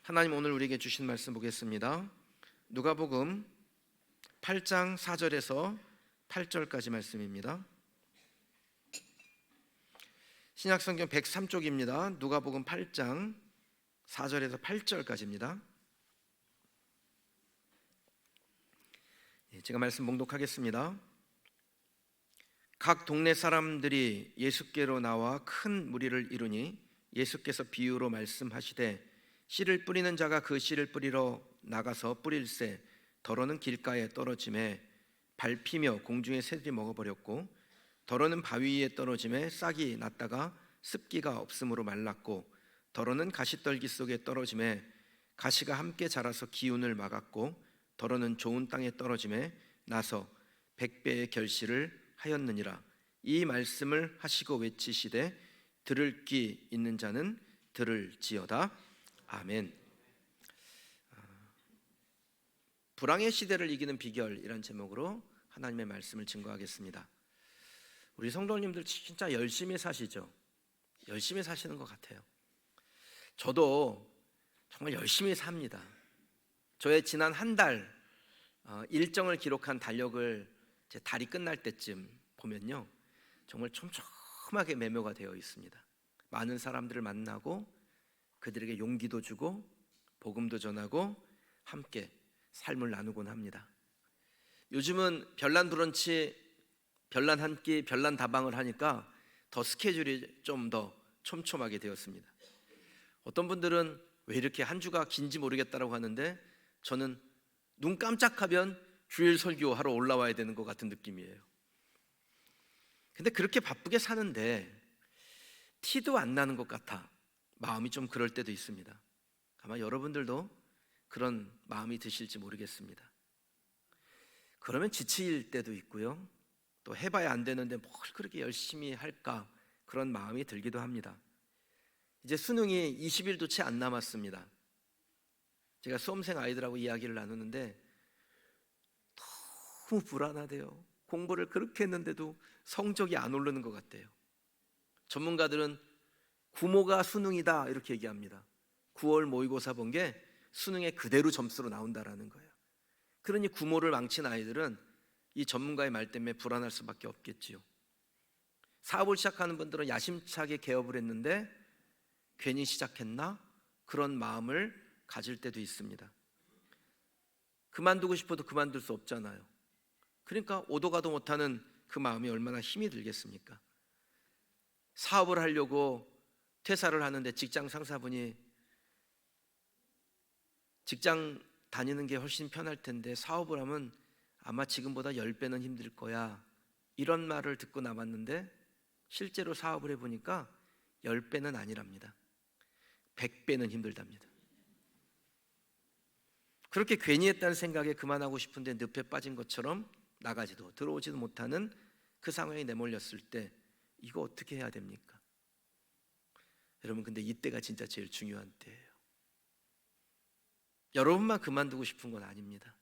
하나님 오늘 우리에게 주신 말씀 보겠습니다. 누가복음 8장 4절에서 8절까지 말씀입니다. 신약성경 103쪽입니다. 누가복음 8장 4절에서 8절까지입니다. 제가 말씀 봉독하겠습니다. 각 동네 사람들이 예수께로 나와 큰 무리를 이루니 예수께서 비유로 말씀하시되 씨를 뿌리는 자가 그 씨를 뿌리러 나가서 뿌릴새 더러는 길가에 떨어짐에 밟히며 공중에 새들이 먹어버렸고 더러는 바위 위에 떨어짐에 싹이 났다가 습기가 없으므로 말랐고 더러는 가시떨기 속에 떨어짐에 가시가 함께 자라서 기운을 막았고 더러는 좋은 땅에 떨어짐에 나서 100배의 결실을 하였느니라. 이 말씀을 하시고 외치시되 들을 귀 있는 자는 들을지어다. 아멘. 불황의 시대를 이기는 비결이란 제목으로 하나님의 말씀을 증거하겠습니다. 우리 성도님들 진짜 열심히 사시죠? 열심히 사시는 것 같아요. 저도 정말 열심히 삽니다. 저의 지난 한 달 일정을 기록한 달력을 제 달이 끝날 때쯤 보면요, 정말 촘촘하게 메모가 되어 있습니다. 많은 사람들을 만나고 그들에게 용기도 주고 복음도 전하고 함께 삶을 나누곤 합니다. 요즘은 별난 브런치, 별난 한 끼, 별난 다방을 하니까 더 스케줄이 좀 더 촘촘하게 되었습니다. 어떤 분들은 왜 이렇게 한 주가 긴지 모르겠다라고 하는데 저는 눈 깜짝하면 주일 설교하러 올라와야 되는 것 같은 느낌이에요. 근데 그렇게 바쁘게 사는데 티도 안 나는 것 같아 마음이 좀 그럴 때도 있습니다. 아마 여러분들도 그런 마음이 드실지 모르겠습니다. 그러면 지칠 때도 있고요, 또 해봐야 안 되는데 뭘 그렇게 열심히 할까 그런 마음이 들기도 합니다. 이제 수능이 20일도 채 안 남았습니다. 제가 수험생 아이들하고 이야기를 나누는데 너무 불안하대요. 공부를 그렇게 했는데도 성적이 안 오르는 것 같대요. 전문가들은 구모가 수능이다 이렇게 얘기합니다. 9월 모의고사 본 게 수능에 그대로 점수로 나온다라는 거예요. 그러니 구모를 망친 아이들은 이 전문가의 말 때문에 불안할 수밖에 없겠지요. 사업을 시작하는 분들은 야심차게 개업을 했는데 괜히 시작했나? 그런 마음을 가질 때도 있습니다. 그만두고 싶어도 그만둘 수 없잖아요. 그러니까 오도 가도 못하는 그 마음이 얼마나 힘이 들겠습니까? 사업을 하려고 퇴사를 하는데 직장 상사분이 직장 다니는 게 훨씬 편할 텐데 사업을 하면 아마 지금보다 10배는 힘들 거야, 이런 말을 듣고 나왔는데 실제로 사업을 해보니까 10배는 아니랍니다. 100배는 힘들답니다. 그렇게 괜히 했다는 생각에 그만하고 싶은데 늪에 빠진 것처럼 나가지도 들어오지도 못하는 그 상황에 내몰렸을 때 이거 어떻게 해야 됩니까? 여러분, 근데 이때가 진짜 제일 중요한 때예요. 여러분만 그만두고 싶은 건 아닙니다.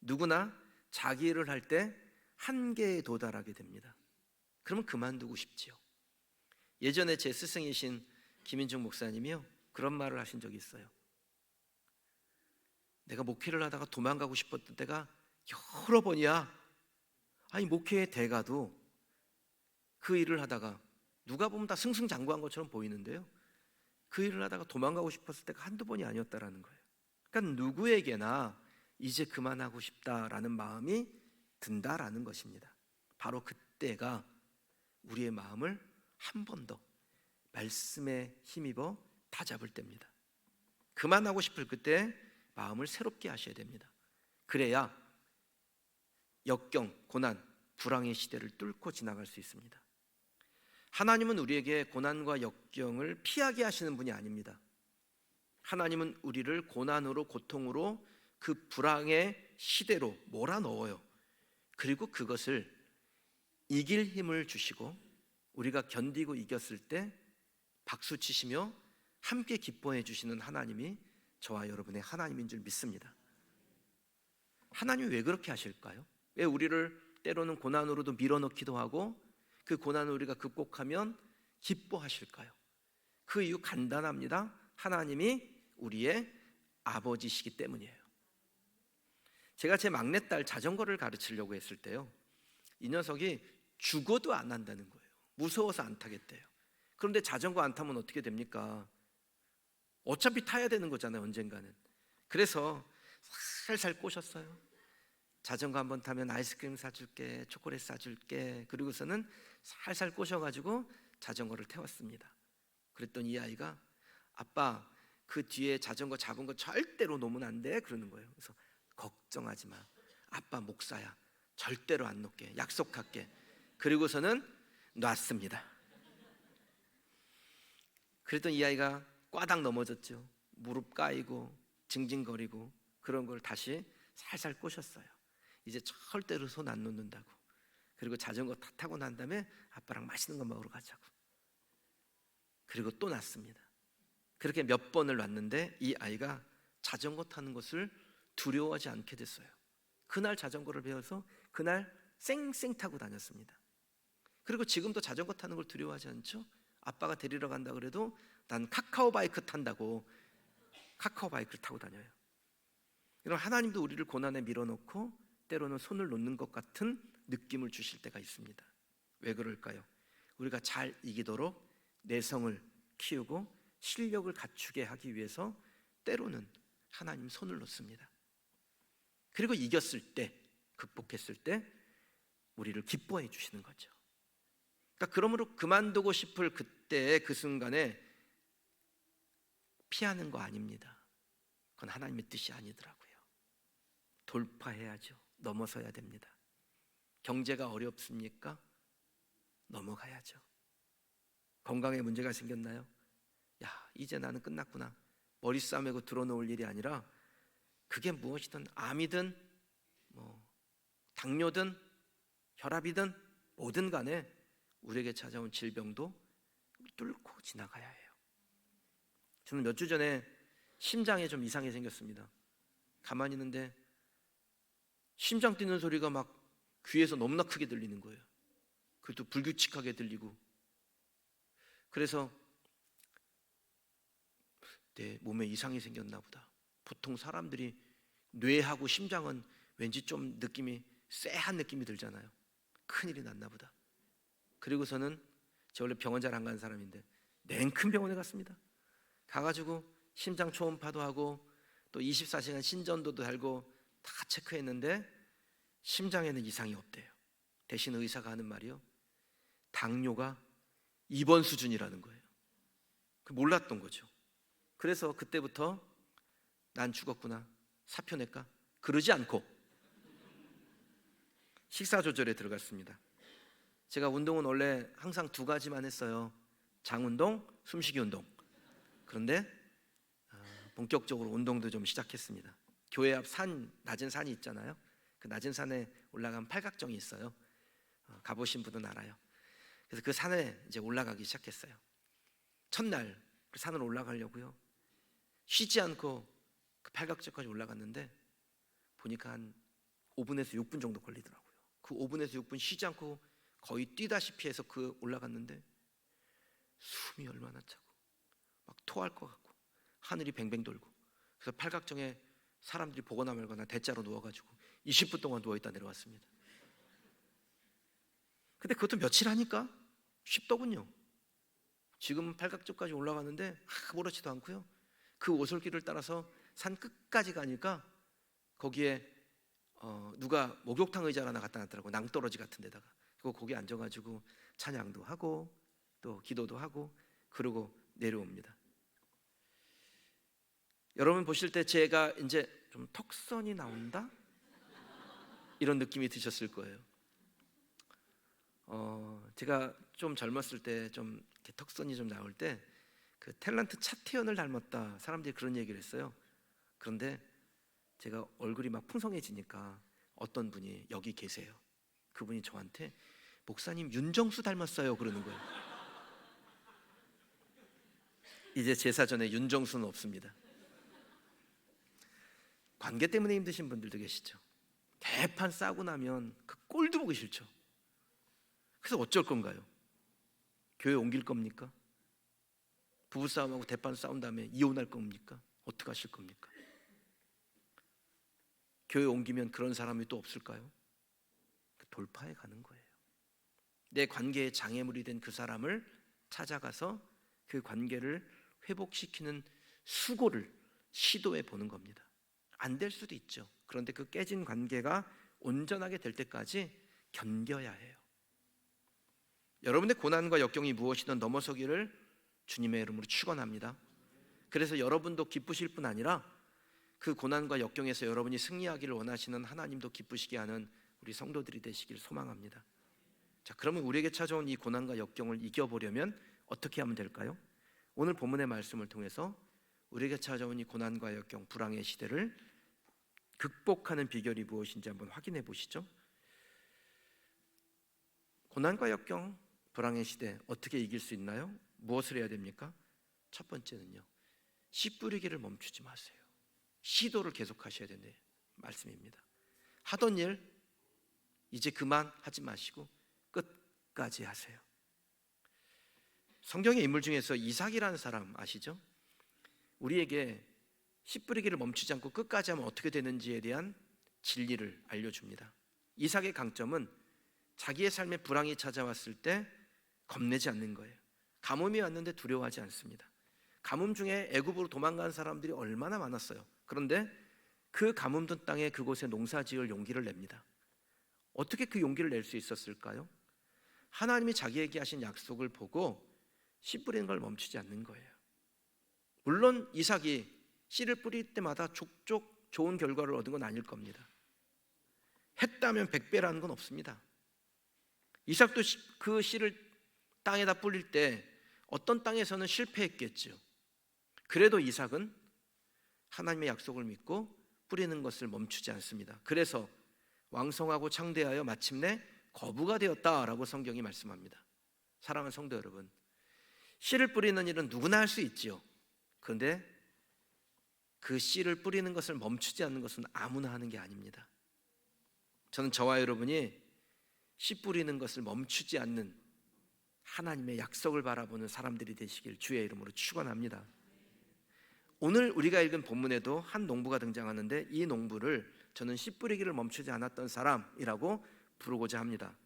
누구나 자기 일을 할 때 한계에 도달하게 됩니다. 그러면 그만두고 싶지요. 예전에 제 스승이신 김인중 목사님이요, 그런 말을 하신 적이 있어요. 내가 목회를 하다가 도망가고 싶었던 때가 여러 번이야. 아니, 목회의 대가도 그 일을 하다가 누가 보면 다 승승장구한 것처럼 보이는데요, 그 일을 하다가 도망가고 싶었을 때가 한두 번이 아니었다라는 거예요. 그러니까 누구에게나 이제 그만하고 싶다라는 마음이 든다라는 것입니다. 바로 그때가 우리의 마음을 한 번 더 말씀에 힘입어 다잡을 때입니다. 그만하고 싶을 그때 마음을 새롭게 하셔야 됩니다. 그래야 역경, 고난, 불황의 시대를 뚫고 지나갈 수 있습니다. 하나님은 우리에게 고난과 역경을 피하게 하시는 분이 아닙니다. 하나님은 우리를 고난으로, 고통으로, 그 불황의 시대로 몰아넣어요. 그리고 그것을 이길 힘을 주시고 우리가 견디고 이겼을 때 박수 치시며 함께 기뻐해 주시는 하나님이 저와 여러분의 하나님인 줄 믿습니다. 하나님이 왜 그렇게 하실까요? 왜 우리를 때로는 고난으로도 밀어넣기도 하고 그 고난을 우리가 극복하면 기뻐하실까요? 그 이유 간단합니다. 하나님이 우리의 아버지시기 때문이에요. 제가 제 막내딸 자전거를 가르치려고 했을 때요, 이 녀석이 죽어도 안 한다는 거예요. 무서워서 안 타겠대요. 그런데 자전거 안 타면 어떻게 됩니까? 어차피 타야 되는 거잖아요, 언젠가는. 그래서 살살 꼬셨어요. 자전거 한번 타면 아이스크림 사줄게, 초콜릿 사줄게. 그리고서는 살살 꼬셔가지고 자전거를 태웠습니다. 그랬더니 이 아이가 아빠, 그 뒤에 자전거 잡은 거 절대로 놓으면 안 돼, 그러는 거예요. 그래서 걱정하지 마, 아빠 목사야, 절대로 안 놓게, 약속할게. 그리고서는 놨습니다. 그랬더니 이 아이가 꽈당 넘어졌죠. 무릎 까이고 징징거리고 그런 걸 다시 살살 꼬셨어요. 이제 절대로 손 안 놓는다고. 그리고 자전거 다 타고 난 다음에 아빠랑 맛있는 거 먹으러 가자고. 그리고 또 놨습니다. 그렇게 몇 번을 놨는데 이 아이가 자전거 타는 것을 두려워하지 않게 됐어요. 그날 자전거를 배워서 그날 쌩쌩 타고 다녔습니다. 그리고 지금도 자전거 타는 걸 두려워하지 않죠? 아빠가 데리러 간다 그래도 난 카카오바이크 탄다고 카카오바이크를 타고 다녀요. 이런 하나님도 우리를 고난에 밀어넣고 때로는 손을 놓는 것 같은 느낌을 주실 때가 있습니다. 왜 그럴까요? 우리가 잘 이기도록 내성을 키우고 실력을 갖추게 하기 위해서 때로는 하나님 손을 놓습니다. 그리고 이겼을 때, 극복했을 때 우리를 기뻐해 주시는 거죠. 그러니까 그러므로 그만두고 싶을 그때의 그 순간에 피하는 거 아닙니다. 그건 하나님의 뜻이 아니더라고요. 돌파해야죠. 넘어서야 됩니다. 경제가 어렵습니까? 넘어가야죠. 건강에 문제가 생겼나요? 야, 이제 나는 끝났구나. 머리 싸매고 들어놓을 일이 아니라 그게 무엇이든 암이든 당뇨든 혈압이든 뭐든 간에 우리에게 찾아온 질병도 뚫고 지나가야 해요. 저는 몇 주 전에 심장에 좀 이상이 생겼습니다. 가만히 있는데 심장 뛰는 소리가 막 귀에서 너무나 크게 들리는 거예요. 그것도 불규칙하게 들리고. 그래서 내 몸에 이상이 생겼나 보다. 보통 사람들이 뇌하고 심장은 왠지 좀 느낌이 쎄한 느낌이 들잖아요. 큰일이 났나 보다. 그리고서는 제가 원래 병원 잘 안 가는 사람인데 냉큰 병원에 갔습니다. 가가지고 심장 초음파도 하고 또 24시간 신전도도 달고 다 체크했는데 심장에는 이상이 없대요. 대신 의사가 하는 말이요, 당뇨가 2번 수준이라는 거예요. 몰랐던 거죠. 그래서 그때부터 난 죽었구나, 사표 낼까? 그러지 않고 식사 조절에 들어갔습니다. 제가 운동은 원래 항상 2가지만 했어요. 장운동, 숨쉬기 운동. 그런데 본격적으로 운동도 좀 시작했습니다. 교회 앞 낮은 산이 있잖아요. 그 낮은 산에 올라가면 팔각정이 있어요. 가보신 분은 알아요. 그래서 그 산에 이제 올라가기 시작했어요. 첫날 그 산을 올라가려고요, 쉬지 않고 그 팔각정까지 올라갔는데 보니까 한 5분에서 6분 정도 걸리더라고요. 그 5분에서 6분 쉬지 않고 거의 뛰다시피 해서 그 올라갔는데 숨이 얼마나 차고 막 토할 것 같고 하늘이 뱅뱅 돌고, 그래서 팔각정에 사람들이 보거나 말거나 대자로 누워가지고 20분 동안 누워있다 내려왔습니다. 근데 그것도 며칠 하니까 쉽더군요. 지금 팔각정까지 올라가는데 아무렇지도 않고요, 그 오솔길을 따라서 산 끝까지 가니까 거기에 누가 목욕탕 의자가 하나 갖다 놨더라고요. 낭떠러지 같은 데다가. 그리고 거기 앉아가지고 찬양도 하고 또 기도도 하고 그러고 내려옵니다. 여러분 보실 때 제가 이제 좀 턱선이 나온다? 이런 느낌이 드셨을 거예요. 제가 좀 젊었을 때 좀 턱선이 좀 나올 때 그 탤런트 차태현을 닮았다, 사람들이 그런 얘기를 했어요. 그런데 제가 얼굴이 막 풍성해지니까 어떤 분이 여기 계세요. 그분이 저한테 목사님 윤정수 닮았어요 그러는 거예요. 이제 제사 전에 윤정수는 없습니다. 관계 때문에 힘드신 분들도 계시죠. 대판 싸고 나면 그 꼴도 보기 싫죠. 그래서 어쩔 건가요? 교회 옮길 겁니까? 부부싸움하고 대판 싸운 다음에 이혼할 겁니까? 어떻게 하실 겁니까? 교회 옮기면 그런 사람이 또 없을까요? 돌파해 가는 거예요. 내 관계에 장애물이 된 그 사람을 찾아가서 그 관계를 회복시키는 수고를 시도해 보는 겁니다. 안 될 수도 있죠. 그런데 그 깨진 관계가 온전하게 될 때까지 견뎌야 해요. 여러분의 고난과 역경이 무엇이든 넘어서기를 주님의 이름으로 축원합니다. 그래서 여러분도 기쁘실 뿐 아니라 그 고난과 역경에서 여러분이 승리하기를 원하시는 하나님도 기쁘시게 하는 우리 성도들이 되시길 소망합니다. 자, 그러면 우리에게 찾아온 이 고난과 역경을 이겨보려면 어떻게 하면 될까요? 오늘 본문의 말씀을 통해서 우리에게 찾아온 이 고난과 역경, 불황의 시대를 극복하는 비결이 무엇인지 한번 확인해 보시죠. 고난과 역경, 불황의 시대 어떻게 이길 수 있나요? 무엇을 해야 됩니까? 첫 번째는요, 씨 뿌리기를 멈추지 마세요. 시도를 계속하셔야 되는 말씀입니다. 하던 일 이제 그만 하지 마시고 끝까지 하세요. 성경의 인물 중에서 이삭이라는 사람 아시죠? 우리에게 씨 뿌리기를 멈추지 않고 끝까지 하면 어떻게 되는지에 대한 진리를 알려줍니다. 이삭의 강점은 자기의 삶에 불황이 찾아왔을 때 겁내지 않는 거예요. 가뭄이 왔는데 두려워하지 않습니다. 가뭄 중에 애굽으로 도망간 사람들이 얼마나 많았어요. 그런데 그 가뭄 든 땅에 그곳에 농사 지을 용기를 냅니다. 어떻게 그 용기를 낼 수 있었을까요? 하나님이 자기에게 하신 약속을 보고 씨 뿌리는 걸 멈추지 않는 거예요. 물론 이삭이 씨를 뿌릴 때마다 족족 좋은 결과를 얻은 건 아닐 겁니다. 했다면 100배라는 건 없습니다. 이삭도 그 씨를 땅에다 뿌릴 때 어떤 땅에서는 실패했겠죠. 그래도 이삭은 하나님의 약속을 믿고 뿌리는 것을 멈추지 않습니다. 그래서 왕성하고 창대하여 마침내 거부가 되었다라고 성경이 말씀합니다. 사랑하는 성도 여러분, 씨를 뿌리는 일은 누구나 할 수 있지요. 그런데 그 씨를 뿌리는 것을 멈추지 않는 것은 아무나 하는 게 아닙니다. 저는 저와 여러분이 씨 뿌리는 것을 멈추지 않는 하나님의 약속을 바라보는 사람들이 되시길 주의 이름으로 축원합니다. 오늘 우리가 읽은 본문에도 한 농부가 등장하는데 이 농부를 저는 씨 뿌리기를 멈추지 않았던 사람이라고 부르고자 합니다.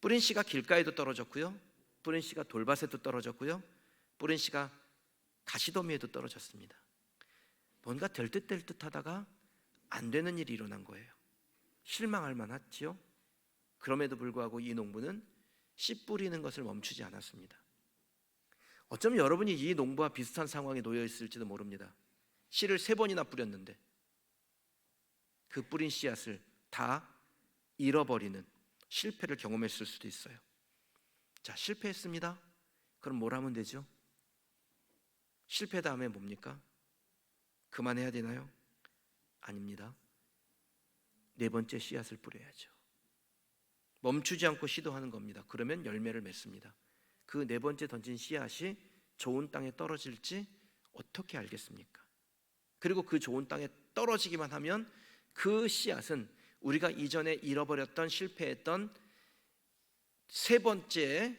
뿌린 씨가 길가에도 떨어졌고요, 뿌린 씨가 돌밭에도 떨어졌고요, 뿌린 씨가 가시더미에도 떨어졌습니다. 뭔가 될 듯 될 듯 하다가 안 되는 일이 일어난 거예요. 실망할 만하지요. 그럼에도 불구하고 이 농부는 씨 뿌리는 것을 멈추지 않았습니다. 어쩌면 여러분이 이 농부와 비슷한 상황에 놓여 있을지도 모릅니다. 씨를 3번이나 뿌렸는데 그 뿌린 씨앗을 다 잃어버리는 실패를 경험했을 수도 있어요. 자, 실패했습니다. 그럼 뭘 하면 되죠? 실패 다음에 뭡니까? 그만해야 되나요? 아닙니다. 4번째 씨앗을 뿌려야죠. 멈추지 않고 시도하는 겁니다. 그러면 열매를 맺습니다. 그 4번째 던진 씨앗이 좋은 땅에 떨어질지 어떻게 알겠습니까? 그리고 그 좋은 땅에 떨어지기만 하면 그 씨앗은 우리가 이전에 잃어버렸던 실패했던 3번째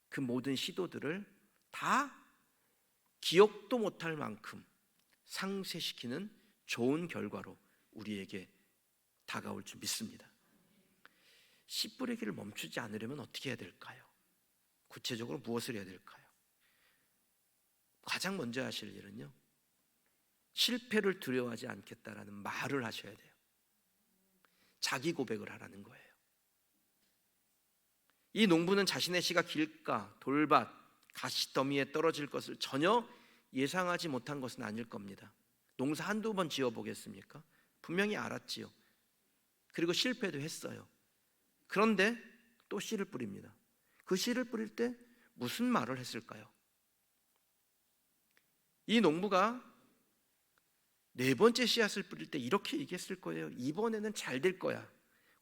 그 모든 시도들을 다 기억도 못할 만큼 상쇄시키는 좋은 결과로 우리에게 다가올 줄 믿습니다. 씨 뿌리기를 멈추지 않으려면 어떻게 해야 될까요? 구체적으로 무엇을 해야 될까요? 가장 먼저 하실 일은요, 실패를 두려워하지 않겠다라는 말을 하셔야 돼요. 자기 고백을 하라는 거예요. 이 농부는 자신의 씨가 길가, 돌밭, 가시더미에 떨어질 것을 전혀 예상하지 못한 것은 아닐 겁니다. 농사 한두 번 지어보겠습니까? 분명히 알았지요. 그리고 실패도 했어요. 그런데 또 씨를 뿌립니다. 그 씨를 뿌릴 때 무슨 말을 했을까요? 이 농부가 4번째 씨앗을 뿌릴 때 이렇게 얘기했을 거예요. 이번에는 잘 될 거야.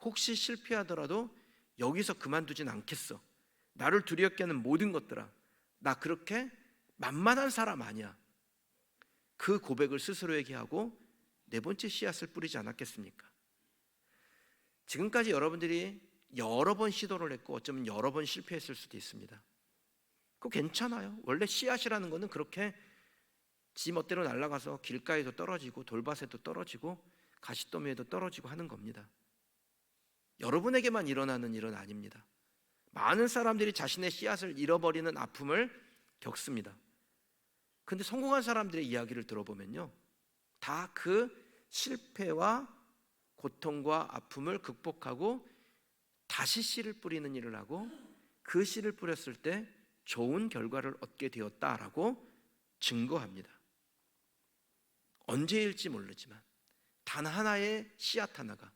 혹시 실패하더라도 여기서 그만두진 않겠어. 나를 두렵게 하는 모든 것들아, 나 그렇게 만만한 사람 아니야. 그 고백을 스스로에게 하고 4번째 씨앗을 뿌리지 않았겠습니까? 지금까지 여러분들이 여러 번 시도를 했고 어쩌면 여러 번 실패했을 수도 있습니다. 그거 괜찮아요. 원래 씨앗이라는 거는 그렇게 지 멋대로 날아가서 길가에도 떨어지고 돌밭에도 떨어지고 가시더미에도 떨어지고 하는 겁니다. 여러분에게만 일어나는 일은 아닙니다. 많은 사람들이 자신의 씨앗을 잃어버리는 아픔을 겪습니다. 근데 성공한 사람들의 이야기를 들어보면요, 다 그 실패와 고통과 아픔을 극복하고 다시 씨를 뿌리는 일을 하고 그 씨를 뿌렸을 때 좋은 결과를 얻게 되었다라고 증거합니다. 언제일지 모르지만 단 하나의 씨앗 하나가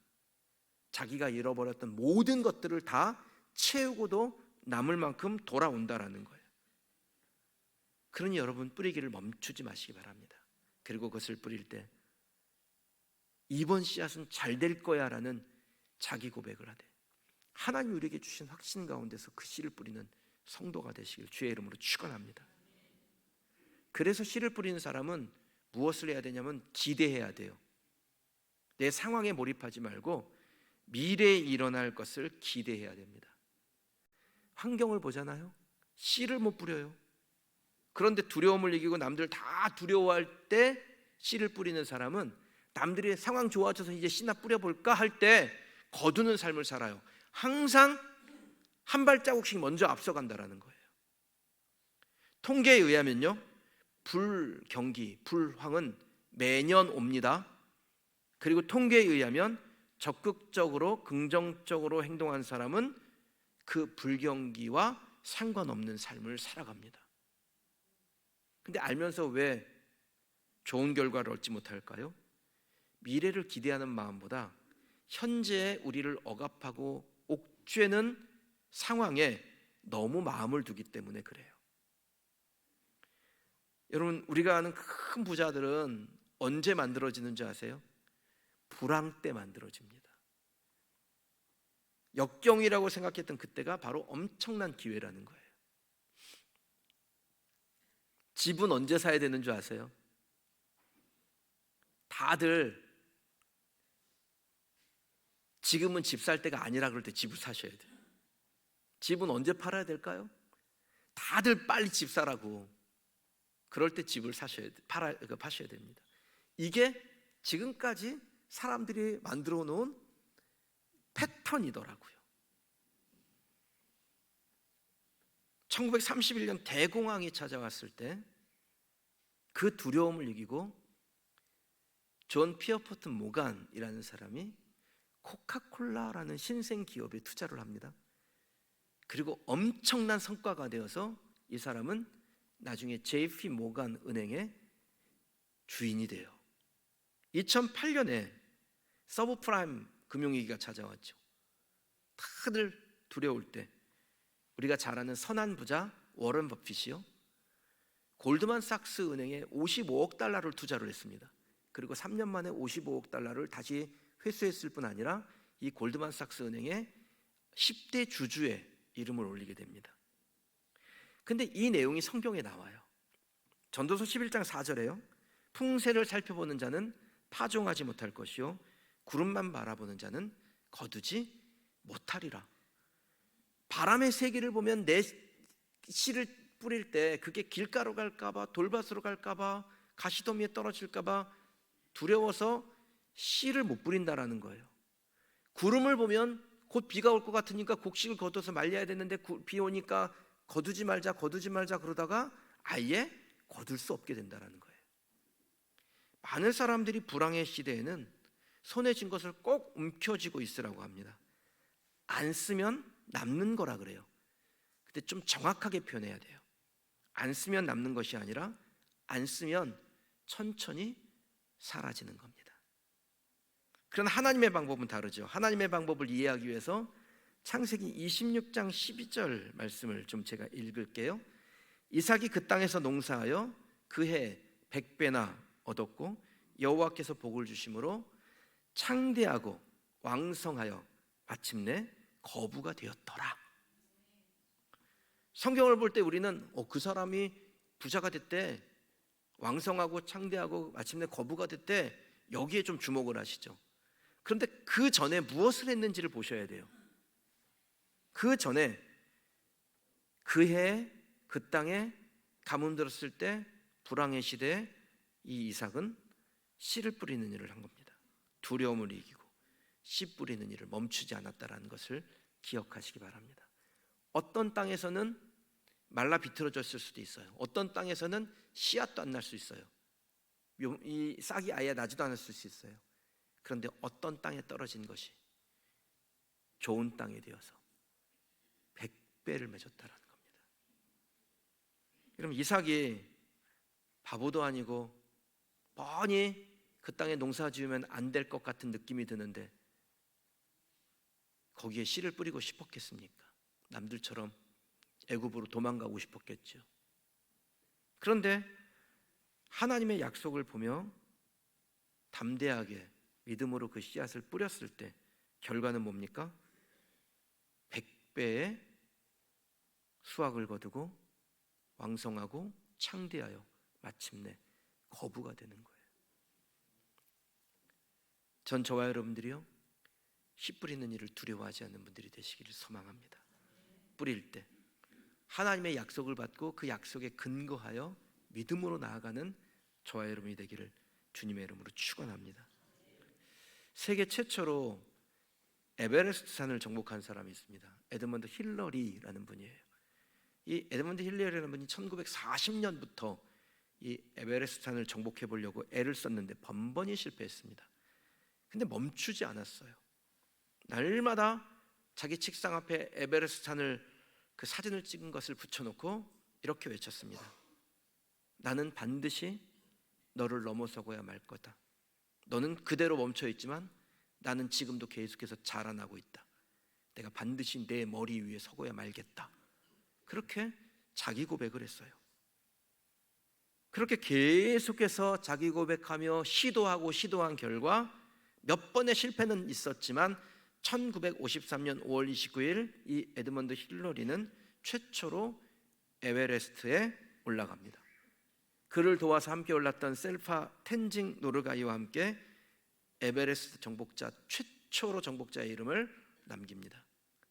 자기가 잃어버렸던 모든 것들을 다 채우고도 남을 만큼 돌아온다라는 거예요. 그러니 여러분, 뿌리기를 멈추지 마시기 바랍니다. 그리고 그것을 뿌릴 때 이번 씨앗은 잘 될 거야 라는 자기 고백을 하되 하나님 우리에게 주신 확신 가운데서 그 씨를 뿌리는 성도가 되시길 주의 이름으로 축원합니다. 그래서 씨를 뿌리는 사람은 무엇을 해야 되냐면 기대해야 돼요. 내 상황에 몰입하지 말고 미래에 일어날 것을 기대해야 됩니다. 환경을 보잖아요. 씨를 못 뿌려요. 그런데 두려움을 이기고 남들 다 두려워할 때 씨를 뿌리는 사람은 남들이 상황 좋아져서 이제 씨나 뿌려볼까 할 때 거두는 삶을 살아요. 항상 한 발자국씩 먼저 앞서간다라는 거예요. 통계에 의하면요, 불경기, 불황은 매년 옵니다. 그리고 통계에 의하면 적극적으로 긍정적으로 행동한 사람은 그 불경기와 상관없는 삶을 살아갑니다. 근데 알면서 왜 좋은 결과를 얻지 못할까요? 미래를 기대하는 마음보다 현재의 우리를 억압하고 옥죄는 상황에 너무 마음을 두기 때문에 그래요. 여러분, 우리가 아는 큰 부자들은 언제 만들어지는 줄 아세요? 불황 때 만들어집니다. 역경이라고 생각했던 그때가 바로 엄청난 기회라는 거예요. 집은 언제 사야 되는 줄 아세요? 다들 지금은 집 살 때가 아니라 그럴 때 집을 사셔야 돼요. 집은 언제 팔아야 될까요? 다들 빨리 집 사라고 그럴 때 집을 파셔야 됩니다. 이게 지금까지 사람들이 만들어 놓은 패턴이더라고요. 1931년 대공황이 찾아왔을 때 그 두려움을 이기고 존 피어포튼 모간이라는 사람이 코카콜라라는 신생 기업에 투자를 합니다. 그리고 엄청난 성과가 되어서 이 사람은 나중에 JP 모간 은행의 주인이 돼요. 2008년에 서브프라임 금융위기가 찾아왔죠. 다들 두려울 때 우리가 잘 아는 선한 부자 워런 버핏이요, 골드만삭스 은행에 55억 달러를 투자를 했습니다. 그리고 3년 만에 55억 달러를 다시 회수했을 뿐 아니라 이 골드만삭스 은행의 10대 주주의 이름을 올리게 됩니다. 근데 이 내용이 성경에 나와요. 전도서 11장 4절에요. 풍세를 살펴보는 자는 파종하지 못할 것이요 구름만 바라보는 자는 거두지 못하리라. 바람의 세기를 보면 내 씨를 뿌릴 때 그게 길가로 갈까봐, 돌밭으로 갈까봐, 가시더미에 떨어질까봐 두려워서 씨를 못 뿌린다라는 거예요. 구름을 보면 곧 비가 올 것 같으니까 곡식을 거둬서 말려야 되는데 비 오니까 거두지 말자 그러다가 아예 거둘 수 없게 된다라는 거예요. 많은 사람들이 불황의 시대에는 손에 쥔 것을 꼭 움켜쥐고 있으라고 합니다. 안 쓰면 남는 거라 그래요. 근데 좀 정확하게 표현해야 돼요. 안 쓰면 남는 것이 아니라 안 쓰면 천천히 사라지는 겁니다. 그러나 하나님의 방법은 다르죠. 하나님의 방법을 이해하기 위해서 창세기 26장 12절 말씀을 좀 제가 읽을게요. 이삭이 그 땅에서 농사하여 그 해 100배나 얻었고 여호와께서 복을 주심으로 창대하고 왕성하여 마침내 거부가 되었더라. 성경을 볼 때 우리는 그 사람이 부자가 됐대, 왕성하고 창대하고 마침내 거부가 됐대, 여기에 좀 주목을 하시죠. 그런데 그 전에 무엇을 했는지를 보셔야 돼요. 그 전에 그 해에 그 땅에 가뭄 들었을 때 불황의 시대에 이 이삭은 씨를 뿌리는 일을 한 겁니다. 두려움을 이기고 씨 뿌리는 일을 멈추지 않았다라는 것을 기억하시기 바랍니다. 어떤 땅에서는 말라 비틀어졌을 수도 있어요. 어떤 땅에서는 씨앗도 안 날 수 있어요. 이 싹이 아예 나지도 않을 수 있어요. 그런데 어떤 땅에 떨어진 것이 좋은 땅이 되어서 100배를 맺었다라는 겁니다. 그럼 이삭이 바보도 아니고 뻔히 그 땅에 농사 지으면 안 될 것 같은 느낌이 드는데 거기에 씨를 뿌리고 싶었겠습니까? 남들처럼 애굽으로 도망가고 싶었겠죠. 그런데 하나님의 약속을 보며 담대하게 믿음으로 그 씨앗을 뿌렸을 때 결과는 뭡니까? 100배의 수확을 거두고 왕성하고 창대하여 마침내 거부가 되는 거예요. 전 저와 여러분들이요, 씨 뿌리는 일을 두려워하지 않는 분들이 되시기를 소망합니다. 뿌릴 때 하나님의 약속을 받고 그 약속에 근거하여 믿음으로 나아가는 저와 여러분이 되기를 주님의 이름으로 축원합니다. 세계 최초로 에베레스트 산을 정복한 사람이 있습니다. 에드먼드 힐러리라는 분이에요. 이 에드먼드 힐러리라는 분이 1940년부터 이 에베레스트 산을 정복해 보려고 애를 썼는데 번번이 실패했습니다. 근데 멈추지 않았어요. 날마다 자기 책상 앞에 에베레스트 산을 그 사진을 찍은 것을 붙여놓고 이렇게 외쳤습니다. 나는 반드시 너를 넘어서고야 말 거다. 너는 그대로 멈춰 있지만 나는 지금도 계속해서 자라나고 있다. 내가 반드시 내 머리 위에 서고야 말겠다. 그렇게 자기 고백을 했어요. 그렇게 계속해서 자기 고백하며 시도한 결과 몇 번의 실패는 있었지만 1953년 5월 29일 이 에드먼드 힐러리는 최초로 에베레스트에 올라갑니다. 그를 도와서 함께 올랐던 셀파 텐징 노르가이와 함께 에베레스트 정복자 최초로 정복자의 이름을 남깁니다.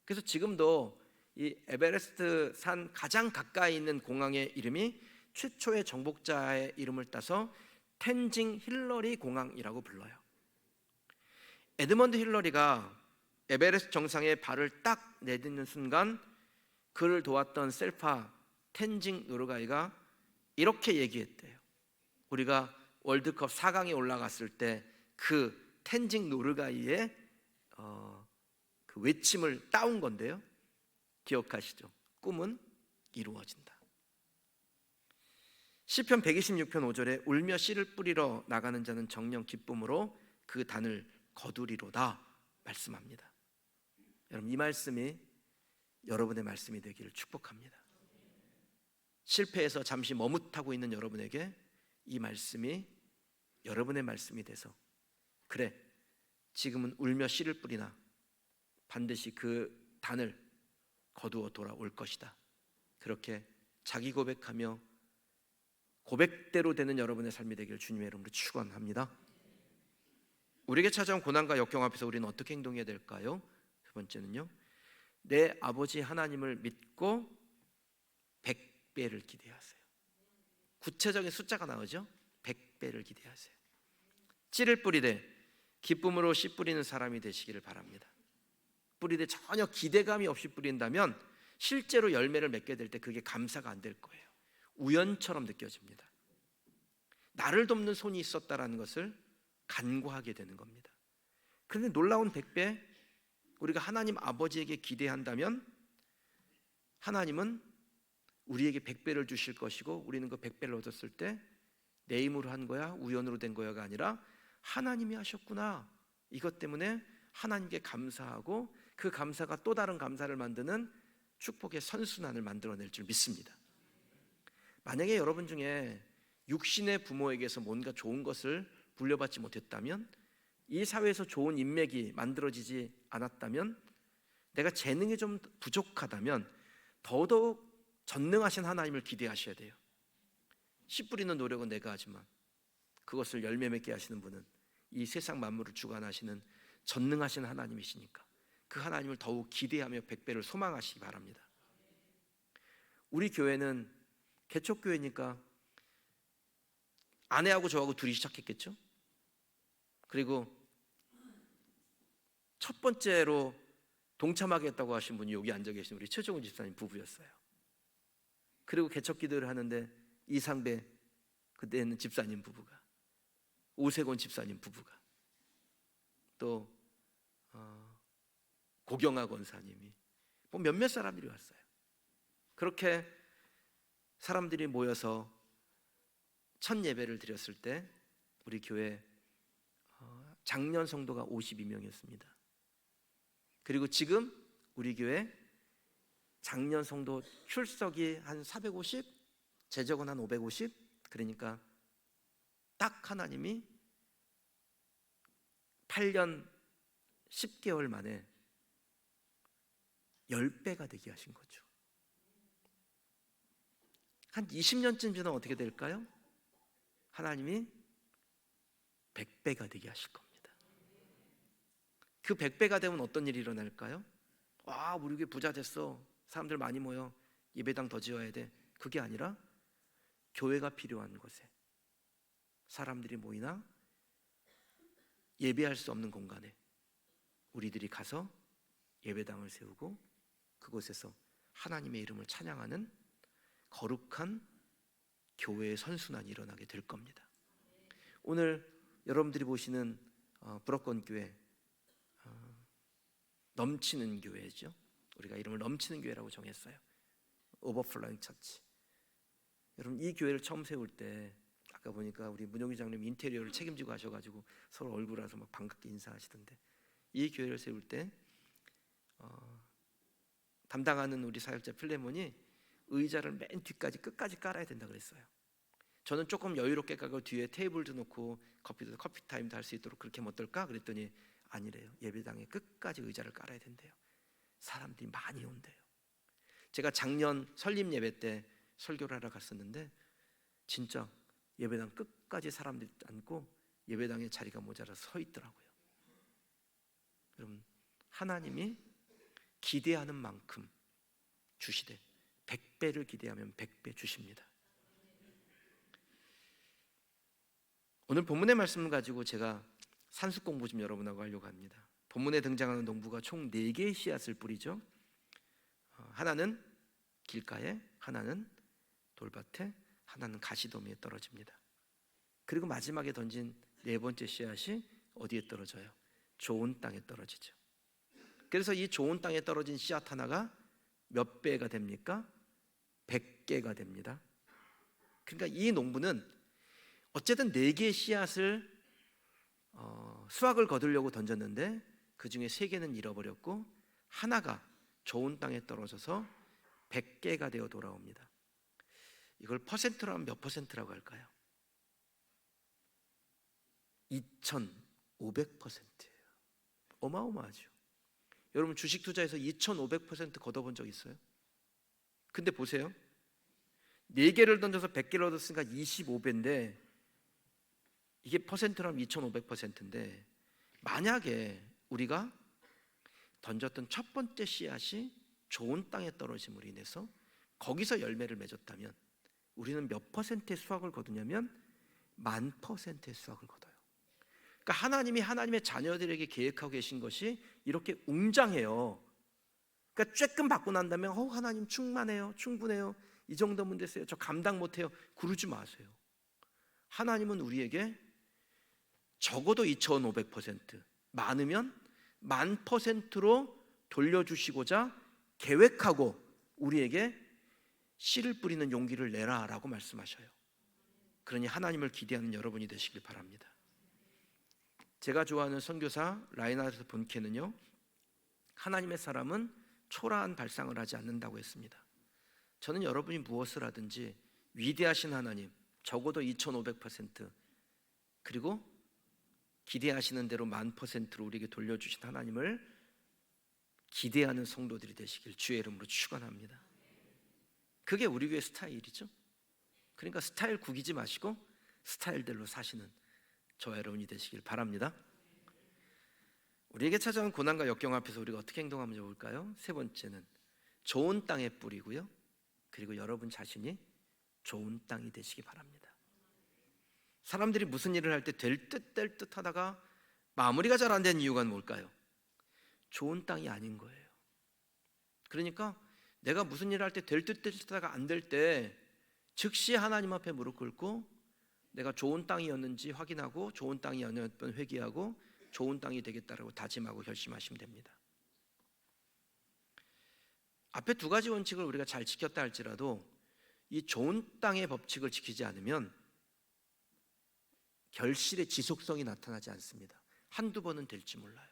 그래서 지금도 이 에베레스트 산 가장 가까이 있는 공항의 이름이 최초의 정복자의 이름을 따서 텐징 힐러리 공항이라고 불러요. 에드먼드 힐러리가 에베레스트 정상에 발을 딱 내딛는 순간 그를 도왔던 셀파 텐징 노르가이가 이렇게 얘기했대요. 우리가 월드컵 4강에 올라갔을 때 그 텐징 노르가이의 그 외침을 따온 건데요. 기억하시죠? 꿈은 이루어진다. 시편 126편 5절에 울며 씨를 뿌리러 나가는 자는 정녕 기쁨으로 그 단을 거두리로다 말씀합니다. 여러분, 이 말씀이 여러분의 말씀이 되기를 축복합니다. 실패해서 잠시 머뭇하고 있는 여러분에게 이 말씀이 여러분의 말씀이 돼서 그래, 지금은 울며 씨를 뿌리나 반드시 그 단을 거두어 돌아올 것이다. 그렇게 자기 고백하며 고백대로 되는 여러분의 삶이 되기를 주님의 이름으로 축원합니다. 우리에게 찾아온 고난과 역경 앞에서 우리는 어떻게 행동해야 될까요? 두 번째는요, 내 아버지 하나님을 믿고 100배를 기대하세요. 구체적인 숫자가 나오죠? 100배를 기대하세요. 씨를 뿌리되 기쁨으로 씨 뿌리는 사람이 되시기를 바랍니다. 뿌리되 전혀 기대감이 없이 뿌린다면 실제로 열매를 맺게 될 때 그게 감사가 안 될 거예요. 우연처럼 느껴집니다. 나를 돕는 손이 있었다라는 것을 간구하게 되는 겁니다. 그런데 놀라운 100배, 우리가 하나님 아버지에게 기대한다면 하나님은 우리에게 100배를 주실 것이고 우리는 그 100배를 얻었을 때 내 힘으로 한 거야, 우연으로 된 거야가 아니라 하나님이 하셨구나. 이것 때문에 하나님께 감사하고 그 감사가 또 다른 감사를 만드는 축복의 선순환을 만들어낼 줄 믿습니다. 만약에 여러분 중에 육신의 부모에게서 뭔가 좋은 것을 물려받지 못했다면, 이 사회에서 좋은 인맥이 만들어지지 않았다면, 내가 재능이 좀 부족하다면 더더욱 전능하신 하나님을 기대하셔야 돼요. 씨 뿌리는 노력은 내가 하지만 그것을 열매 맺게 하시는 분은 이 세상 만물을 주관하시는 전능하신 하나님이시니까 그 하나님을 더욱 기대하며 100배를 소망하시기 바랍니다. 우리 교회는 개척교회니까 아내하고 저하고 둘이 시작했겠죠. 그리고 첫 번째로 동참하겠다고 하신 분이 여기 앉아 계신 우리 최종훈 집사님 부부였어요. 그리고 개척 기도를 하는데 이상배 그때는 집사님 부부가, 오세곤 집사님 부부가, 또 고경아 권사님이, 뭐 몇몇 사람들이 왔어요. 그렇게 사람들이 모여서 첫 예배를 드렸을 때 우리 교회 작년 성도가 52명이었습니다. 그리고 지금 우리 교회 작년 성도 출석이 한 450, 제적은 한 550, 그러니까 딱 하나님이 8년 10개월 만에 10배가 되게 하신 거죠. 한 20년쯤 지나면 어떻게 될까요? 하나님이 100배가 되게 하실 겁니다. 그 100배가 되면 어떤 일이 일어날까요? 와, 우리 교회 부자 됐어, 사람들 많이 모여, 예배당 더 지어야 돼. 그게 아니라 교회가 필요한 곳에 사람들이 모이나 예배할 수 없는 공간에 우리들이 가서 예배당을 세우고 그곳에서 하나님의 이름을 찬양하는 거룩한 교회의 선순환이 일어나게 될 겁니다. 오늘 여러분들이 보시는 불어권 교회, 넘치는 교회죠. 우리가 이름을 넘치는 교회라고 정했어요. 오버플로잉 처치. 여러분, 이 교회를 처음 세울 때 아까 보니까 우리 문용희 장님 인테리어를 책임지고 하셔가지고 서로 얼굴 와서 막 반갑게 인사하시던데, 이 교회를 세울 때 담당하는 우리 사역자 필레몬이 의자를 맨 뒤까지 끝까지 깔아야 된다 그랬어요. 저는 조금 여유롭게 깔고 뒤에 테이블도 놓고 커피 타임도 할 수 있도록 그렇게 하면 어떨까 그랬더니 아니래요. 예배당에 끝까지 의자를 깔아야 된대요. 사람들이 많이 온대요. 제가 작년 설립 예배 때 설교를 하러 갔었는데 진짜 예배당 끝까지 사람들이 앉고 예배당에 자리가 모자라서 서 있더라고요. 여러분, 하나님이 기대하는 만큼 주시되 100배를 기대하면 100배 주십니다. 오늘 본문의 말씀을 가지고 제가 산수 공부 좀 여러분하고 하려고 합니다. 본문에 등장하는 농부가 총 4개의 씨앗을 뿌리죠. 하나는 길가에, 하나는 돌밭에, 하나는 가시더미에 떨어집니다. 그리고 마지막에 던진 4번째 씨앗이 어디에 떨어져요? 좋은 땅에 떨어지죠. 그래서 이 좋은 땅에 떨어진 씨앗 하나가 몇 배가 됩니까? 100개가 됩니다. 그러니까 이 농부는 어쨌든 4개의 씨앗을 수확을 거두려고 던졌는데 그 중에 3개는 잃어버렸고 하나가 좋은 땅에 떨어져서 100개가 되어 돌아옵니다. 이걸 퍼센트로 하면 몇 퍼센트라고 할까요? 2500%예요. 어마어마하죠. 여러분, 주식 투자에서 2500% 걷어본 적 있어요? 근데 보세요, 4개를 던져서 100개를 얻었으니까 25배인데 이게 퍼센트로 하면 2500%인데 만약에 우리가 던졌던 첫 번째 씨앗이 좋은 땅에 떨어짐으로 인해서 거기서 열매를 맺었다면 우리는 몇 퍼센트의 수확을 거두냐면 10,000%의 수확을 거둬요. 그러니까 하나님이 하나님의 자녀들에게 계획하고 계신 것이 이렇게 웅장해요. 그러니까 조금 받고 난 다음에 하나님 충만해요, 충분해요, 이 정도면 됐어요, 저 감당 못해요, 그러지 마세요. 하나님은 우리에게 적어도 2500%, 많으면 10,000%로 돌려주시고자 계획하고 우리에게 씨를 뿌리는 용기를 내라라고 말씀하셔요. 그러니 하나님을 기대하는 여러분이 되시길 바랍니다. 제가 좋아하는 선교사 라인하르트 본케는요, 하나님의 사람은 초라한 발상을 하지 않는다고 했습니다. 저는 여러분이 무엇을 하든지 위대하신 하나님, 적어도 2500%, 그리고 기대하시는 대로 10,000%로 우리에게 돌려주신 하나님을 기대하는 성도들이 되시길 주의 이름으로 축원합니다. 그게 우리 교회 스타일이죠. 그러니까 스타일 구기지 마시고 스타일대로 사시는 저와 여러분이 되시길 바랍니다. 우리에게 찾아온 고난과 역경 앞에서 우리가 어떻게 행동하면 좋을까요? 3번째는 좋은 땅에 뿌리고요, 그리고 여러분 자신이 좋은 땅이 되시기 바랍니다. 사람들이 무슨 일을 할 때 될 듯 될 듯 하다가 마무리가 잘 안 되는 이유가 뭘까요? 좋은 땅이 아닌 거예요. 그러니까 내가 무슨 일을 할 때 될 듯 되다가 안 될 때 즉시 하나님 앞에 무릎 꿇고 내가 좋은 땅이었는지 확인하고 좋은 땅이 아니었던 회개하고 좋은 땅이 되겠다라고 다짐하고 결심하시면 됩니다. 앞에 두 가지 원칙을 우리가 잘 지켰다 할지라도 이 좋은 땅의 법칙을 지키지 않으면 결실의 지속성이 나타나지 않습니다. 한두 번은 될지 몰라요.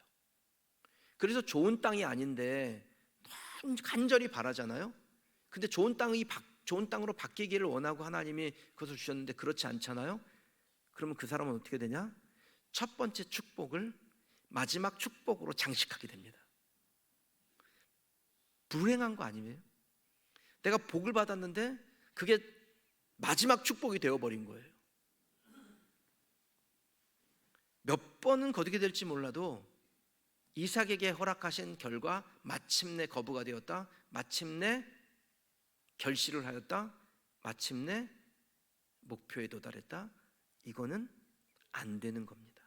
그래서 좋은 땅이 아닌데 간절히 바라잖아요. 근데 좋은 땅으로 바뀌기를 원하고 하나님이 그것을 주셨는데 그렇지 않잖아요. 그러면 그 사람은 어떻게 되냐? 첫 번째 축복을 마지막 축복으로 장식하게 됩니다. 불행한 거 아니에요? 내가 복을 받았는데 그게 마지막 축복이 되어버린 거예요. 몇 번은 거두게 될지 몰라도 이삭에게 허락하신 결과 마침내 거부가 되었다. 마침내 결실을 하였다. 마침내 목표에 도달했다. 이거는 안 되는 겁니다.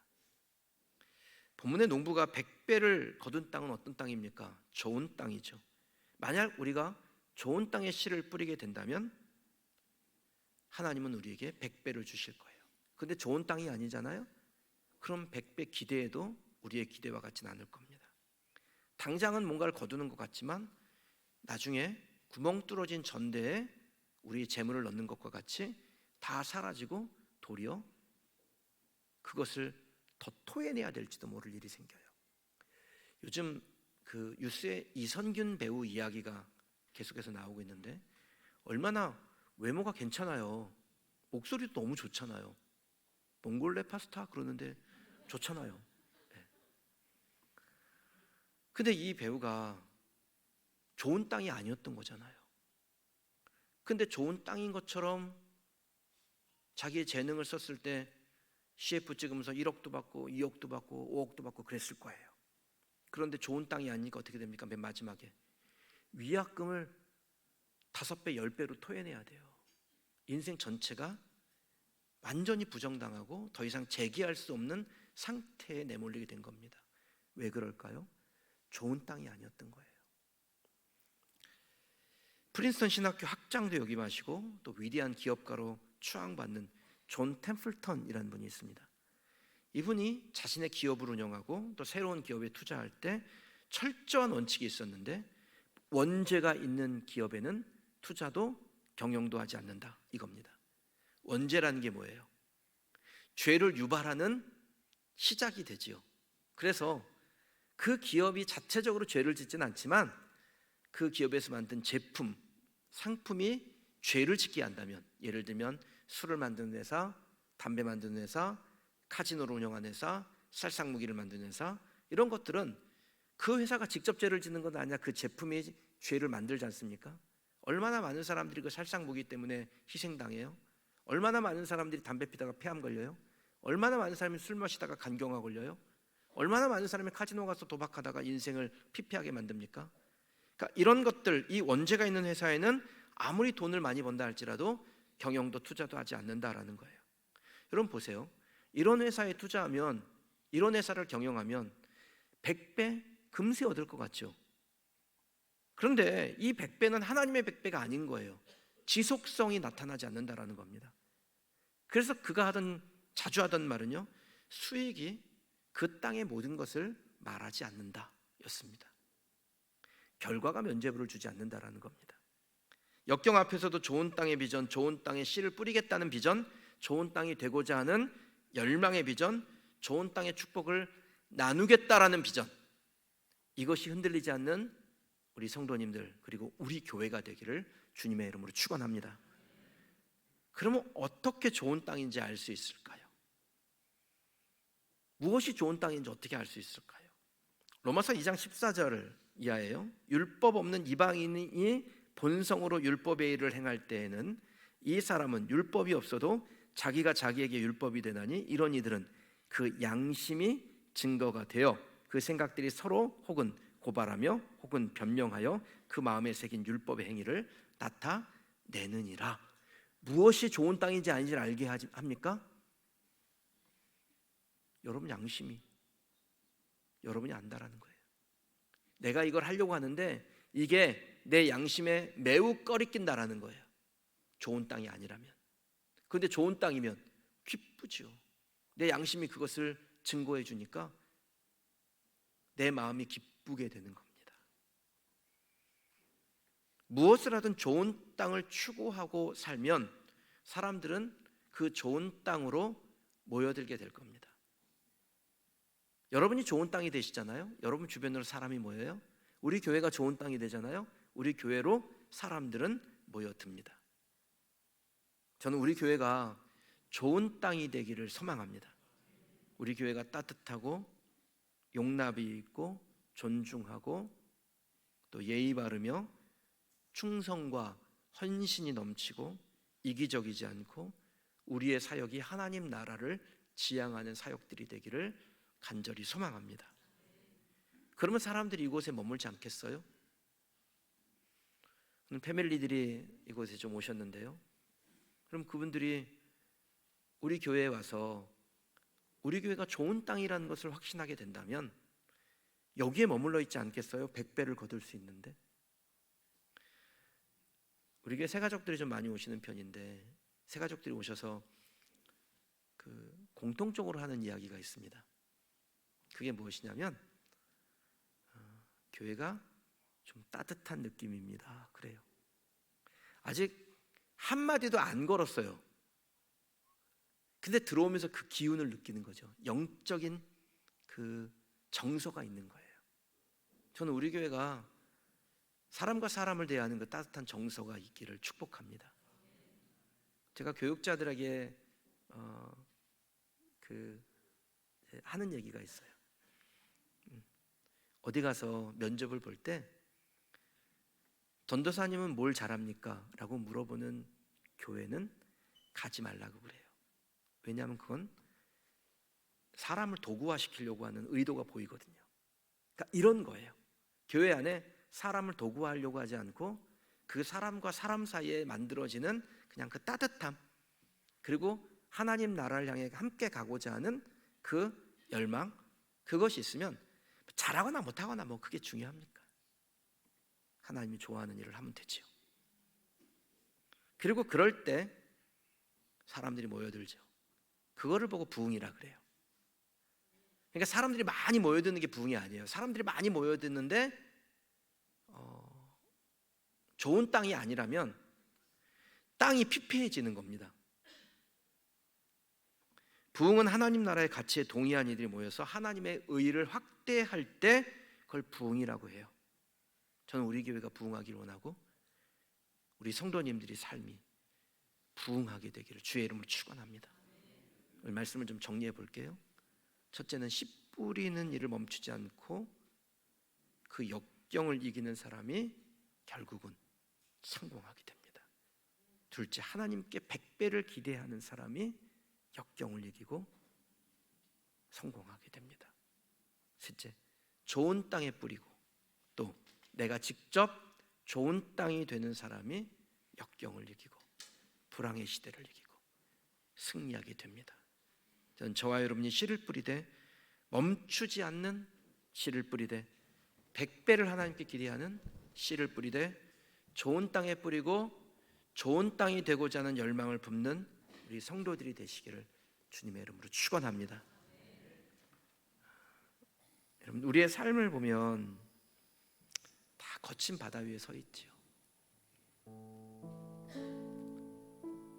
본문의 농부가 100배를 거둔 땅은 어떤 땅입니까? 좋은 땅이죠. 만약 우리가 좋은 땅에 씨를 뿌리게 된다면 하나님은 우리에게 100배를 주실 거예요. 근데 좋은 땅이 아니잖아요. 그럼 100배 기대해도 우리의 기대와 같지는 않을 겁니다. 당장은 뭔가를 거두는 것 같지만 나중에 구멍 뚫어진 전대에 우리의 재물을 넣는 것과 같이 다 사라지고 도리어 그것을 더 토해내야 될지도 모를 일이 생겨요. 요즘 그 뉴스에 이선균 배우 이야기가 계속해서 나오고 있는데 얼마나 외모가 괜찮아요. 목소리도 너무 좋잖아요. 몽골레 파스타 그러는데 좋잖아요. 네. 근데 이 배우가 좋은 땅이 아니었던 거잖아요. 근데 좋은 땅인 것처럼 자기의 재능을 썼을 때 CF 찍으면서 1억도 받고 2억도 받고 5억도 받고 그랬을 거예요. 그런데 좋은 땅이 아니니까 어떻게 됩니까? 맨 마지막에 위약금을 5배, 10배로 토해내야 돼요. 인생 전체가 완전히 부정당하고 더 이상 재기할 수 없는 상태에 내몰리게 된 겁니다. 왜 그럴까요? 좋은 땅이 아니었던 거예요. 프린스턴 신학교 학장도 역임하시고 또 위대한 기업가로 추앙받는 존 템플턴이라는 분이 있습니다. 이분이 자신의 기업을 운영하고 또 새로운 기업에 투자할 때 철저한 원칙이 있었는데 원죄가 있는 기업에는 투자도 경영도 하지 않는다 이겁니다. 원죄라는 게 뭐예요? 죄를 유발하는 시작이 되지요. 그래서 그 기업이 자체적으로 죄를 짓지는 않지만 그 기업에서 만든 제품, 상품이 죄를 짓게 한다면 예를 들면 술을 만드는 회사, 담배 만드는 회사, 카지노를 운영하는 회사, 살상무기를 만드는 회사 이런 것들은 그 회사가 직접 죄를 짓는 건 아니야. 그 제품이 죄를 만들지 않습니까? 얼마나 많은 사람들이 그 살상무기 때문에 희생당해요? 얼마나 많은 사람들이 담배 피다가 폐암 걸려요? 얼마나 많은 사람이 술 마시다가 간경화 걸려요? 얼마나 많은 사람이 카지노 가서 도박하다가 인생을 피폐하게 만듭니까? 그러니까 이런 것들, 이 원죄가 있는 회사에는 아무리 돈을 많이 번다 할지라도 경영도 투자도 하지 않는다라는 거예요. 여러분 보세요. 이런 회사에 투자하면, 이런 회사를 경영하면 100배 금세 얻을 것 같죠. 그런데 이 100배는 하나님의 100배가 아닌 거예요. 지속성이 나타나지 않는다라는 겁니다. 그래서 그가 자주 하던 말은요, 수익이 그 땅의 모든 것을 말하지 않는다 였습니다. 결과가 면죄부를 주지 않는다라는 겁니다. 역경 앞에서도 좋은 땅의 비전, 좋은 땅에 씨를 뿌리겠다는 비전, 좋은 땅이 되고자 하는 열망의 비전, 좋은 땅의 축복을 나누겠다라는 비전, 이것이 흔들리지 않는 우리 성도님들 그리고 우리 교회가 되기를 주님의 이름으로 축원합니다. 그러면 어떻게 좋은 땅인지 알 수 있을까요? 무엇이 좋은 땅인지 어떻게 알 수 있을까요? 로마서 2장 14절 이하예요. 율법 없는 이방인이 본성으로 율법의 일을 행할 때에는 이 사람은 율법이 없어도 자기가 자기에게 율법이 되나니 이런 이들은 그 양심이 증거가 되어 그 생각들이 서로 혹은 고발하며 혹은 변명하여 그 마음에 새긴 율법의 행위를 나타내느니라. 무엇이 좋은 땅인지 아닌지를 알게 합니까? 여러분 양심이, 여러분이 안다라는 거예요. 내가 이걸 하려고 하는데 이게 내 양심에 매우 꺼리낀다라는 거예요. 좋은 땅이 아니라면. 그런데 좋은 땅이면 기쁘죠. 내 양심이 그것을 증거해 주니까 내 마음이 기쁘게 되는 겁니다. 무엇을 하든 좋은 땅을 추구하고 살면 사람들은 그 좋은 땅으로 모여들게 될 겁니다. 여러분이 좋은 땅이 되시잖아요. 여러분 주변으로 사람이 모여요. 우리 교회가 좋은 땅이 되잖아요. 우리 교회로 사람들은 모여듭니다. 저는 우리 교회가 좋은 땅이 되기를 소망합니다. 우리 교회가 따뜻하고 용납이 있고 존중하고 또 예의 바르며 충성과 헌신이 넘치고 이기적이지 않고 우리의 사역이 하나님 나라를 지향하는 사역들이 되기를 간절히 소망합니다. 그러면 사람들이 이곳에 머물지 않겠어요? 패밀리들이 이곳에 좀 오셨는데요. 그럼 그분들이 우리 교회에 와서 우리 교회가 좋은 땅이라는 것을 확신하게 된다면 여기에 머물러 있지 않겠어요? 100배를 거둘 수 있는데. 우리 교회 새가족들이 좀 많이 오시는 편인데 새가족들이 오셔서 그 공통적으로 하는 이야기가 있습니다. 그게 무엇이냐면 교회가 좀 따뜻한 느낌입니다. 그래요. 아직 한마디도 안 걸었어요. 근데 들어오면서 그 기운을 느끼는 거죠. 영적인 그 정서가 있는 거예요. 저는 우리 교회가 사람과 사람을 대하는 그 따뜻한 정서가 있기를 축복합니다. 제가 교육자들에게 하는 얘기가 있어요. 어디 가서 면접을 볼 때 전도사님은 뭘 잘합니까? 라고 물어보는 교회는 가지 말라고 그래요. 왜냐하면 그건 사람을 도구화시키려고 하는 의도가 보이거든요. 그러니까 이런 거예요. 교회 안에 사람을 도구화하려고 하지 않고 그 사람과 사람 사이에 만들어지는 그냥 그 따뜻함, 그리고 하나님 나라를 향해 함께 가고자 하는 그 열망, 그것이 있으면 잘하거나 못하거나 뭐 그게 중요합니까? 하나님이 좋아하는 일을 하면 되지요. 그리고 그럴 때 사람들이 모여들죠. 그거를 보고 부흥이라 그래요. 그러니까 사람들이 많이 모여드는 게 부흥이 아니에요. 사람들이 많이 모여드는데 좋은 땅이 아니라면 땅이 피폐해지는 겁니다. 부흥은 하나님 나라의 가치에 동의한 이들이 모여서 하나님의 의를 확대할 때 그걸 부흥이라고 해요. 저는 우리 교회가 부흥하기를 원하고 우리 성도님들이 삶이 부흥하게 되기를 주의 이름으로 축원합니다. 오늘 말씀을 좀 정리해 볼게요. 첫째는 씨 뿌리는 일을 멈추지 않고 그 역경을 이기는 사람이 결국은 성공하게 됩니다. 둘째, 하나님께 100배를 기대하는 사람이 역경을 이기고 성공하게 됩니다. 셋째, 좋은 땅에 뿌리고 또 내가 직접 좋은 땅이 되는 사람이 역경을 이기고 불황의 시대를 이기고 승리하게 됩니다. 저는 저와 여러분이 씨를 뿌리되 멈추지 않는 씨를 뿌리되 100배를 하나님께 기대하는 씨를 뿌리되 좋은 땅에 뿌리고 좋은 땅이 되고자 하는 열망을 품는 우리 성도들이 되시기를 주님의 이름으로 축원합니다. 여러분, 우리의 삶을 보면 다 거친 바다 위에 서 있지요.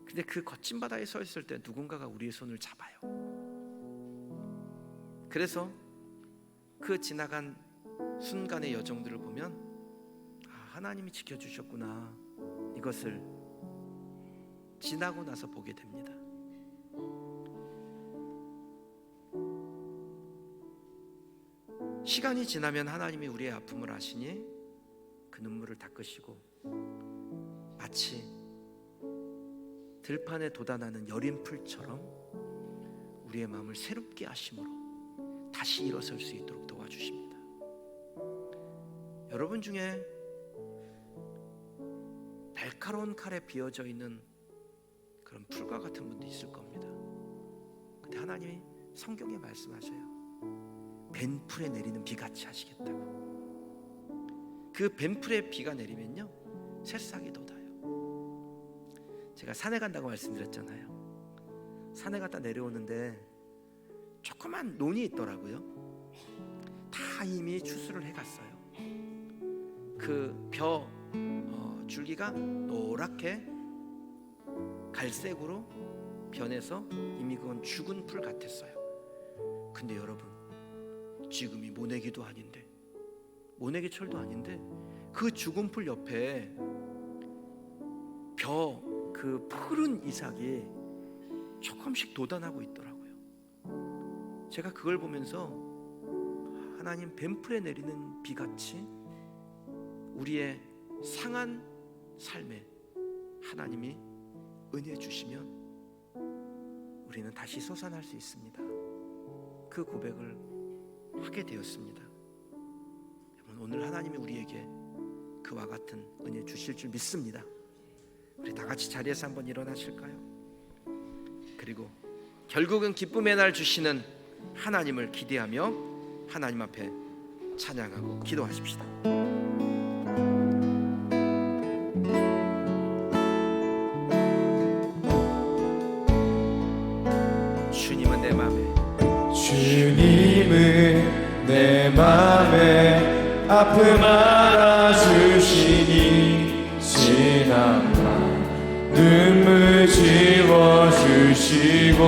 근데 그 거친 바다에 서 있을 때 누군가가 우리의 손을 잡아요. 그래서 그 지나간 순간의 여정들을 보면 하나님이 지켜주셨구나, 이것을 지나고 나서 보게 됩니다. 시간이 지나면 하나님이 우리의 아픔을 아시니 그 눈물을 닦으시고 마치 들판에 돋아나는 여린 풀처럼 우리의 마음을 새롭게 하심으로 다시 일어설 수 있도록 도와주십니다. 여러분 중에 날카로운 칼에 비어져 있는 그런 풀과 같은 분도 있을 겁니다. 근데 하나님이 성경에 말씀하셔요. 벤 풀에 내리는 비같이 하시겠다고. 그 뱀풀의 비가 내리면요 새싹이 돋아요. 제가 산에 간다고 말씀드렸잖아요. 산에 갔다 내려오는데 조그만 논이 있더라고요. 다 이미 추수를 해갔어요. 그 벼 줄기가 노랗게 갈색으로 변해서 이미 그건 죽은 풀 같았어요. 근데 여러분, 지금이 모내기도 아닌데, 모내기철도 아닌데 그 죽은 풀 옆에 그 푸른 이삭이 조금씩 돋아나고 있더라고요. 제가 그걸 보면서 하나님 뱀풀에 내리는 비같이 우리의 상한 삶에 하나님이 은혜 주시면 우리는 다시 솟아날 수 있습니다. 그 고백을 하게 되었습니다. 여러분, 오늘 하나님이 우리에게 그와 같은 은혜 주실 줄 믿습니다. 우리 다 같이 자리에서 한번 일어나실까요? 그리고 결국은 기쁨의 날 주시는 하나님을 기대하며 하나님 앞에 찬양하고 기도하십시다. 주님은 내 맘에, 주님은 내 맘에 아픔 알아주시니 지난밤 눈물 지워주시고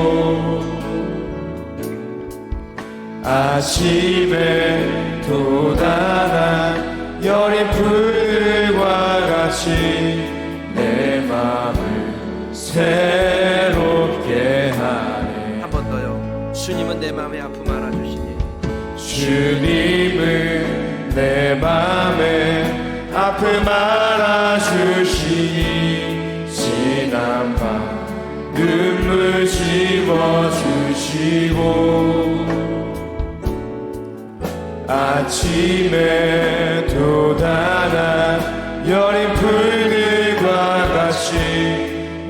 아침에 돋아난 여린 풀들과 같이 내 맘을 새롭게 하네. 한 번 더요. 주님은 내 마음의 아픔 알아주시니, 주님은 내 맘에 아픔 알아주시니 지난밤 눈물 지워주시고 아침에 돋아난 여린 풀들과 같이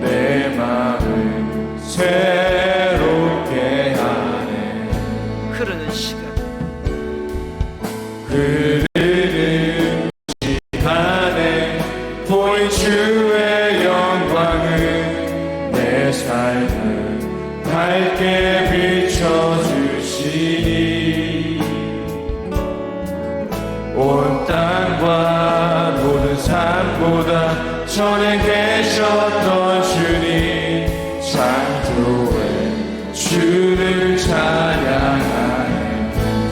내 맘을 새롭게 하네. 흐르는 시간, 흐르는 시간에 보인 주의 영광은 내 삶을 밝게 비춰주시니 온 땅과 모든 삶보다 전에 계셨던 주님 창조에 주를 찬양하네.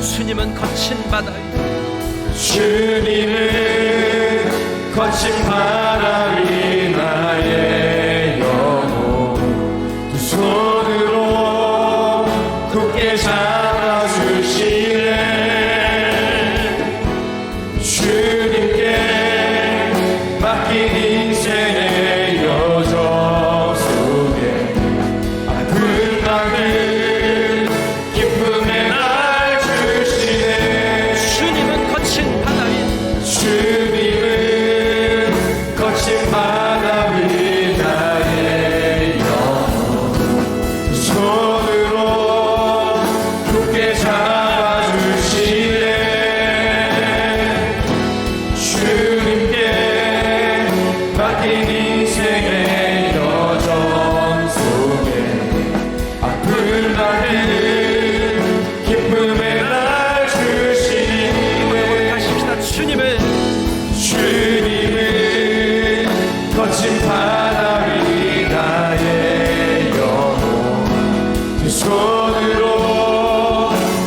주님은 거친 바다 위, 주님은 거친 바다 위 나의 영혼 두 손으로 굳게 잡아주시네. 주님께 맡긴 인생의 여정 속에 아픈 마음 기쁨의 날 주시네. 주님은 거친 바다 위, 주님은 거친 바다 위 나의 영혼 두 손으로 굳게 잡아주시네. 주님께 맡긴 인생의 여정 속에 아픈 날을 기쁨의 날 주시네. 하십시다. 주님은 거친 바다 위 나의 영혼 두 손으로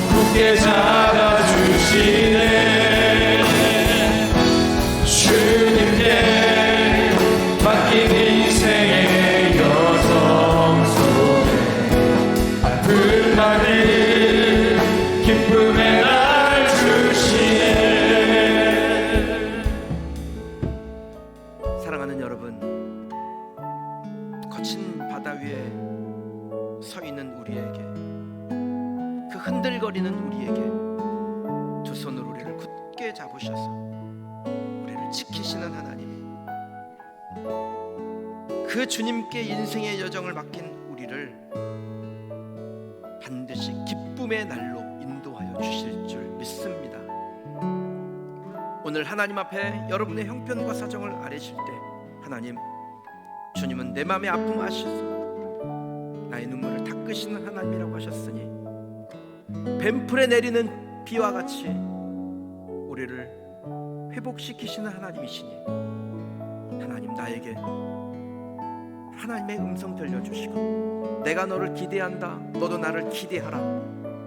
굳게 잡아주시네. 주님께 맡긴 인생의 여정 속에 아픈 날을 기쁨의 날 주시네. 사랑하는 여러분, 거친 바다 위에 서 있는 우리에게, 그 흔들거리는 우리에게 두 손으로 우리를 굳게 잡으셔서 우리를 지키시는 하나님, 그 주님께 인생의 여정을 맡긴 우리를 반드시 기쁨의 날로 인도하여 주실 줄 믿습니다. 오늘 하나님 앞에 여러분의 형편과 사정을 아뢰실 때 하나님, 주님은 내 마음의 아픔 아시소 나의 눈물을 닦으시는 하나님이라고 하셨으니 뱀풀에 내리는 비와 같이 우리를 회복시키시는 하나님이시니 하나님, 나에게 하나님의 음성 들려주시고 내가 너를 기대한다, 너도 나를 기대하라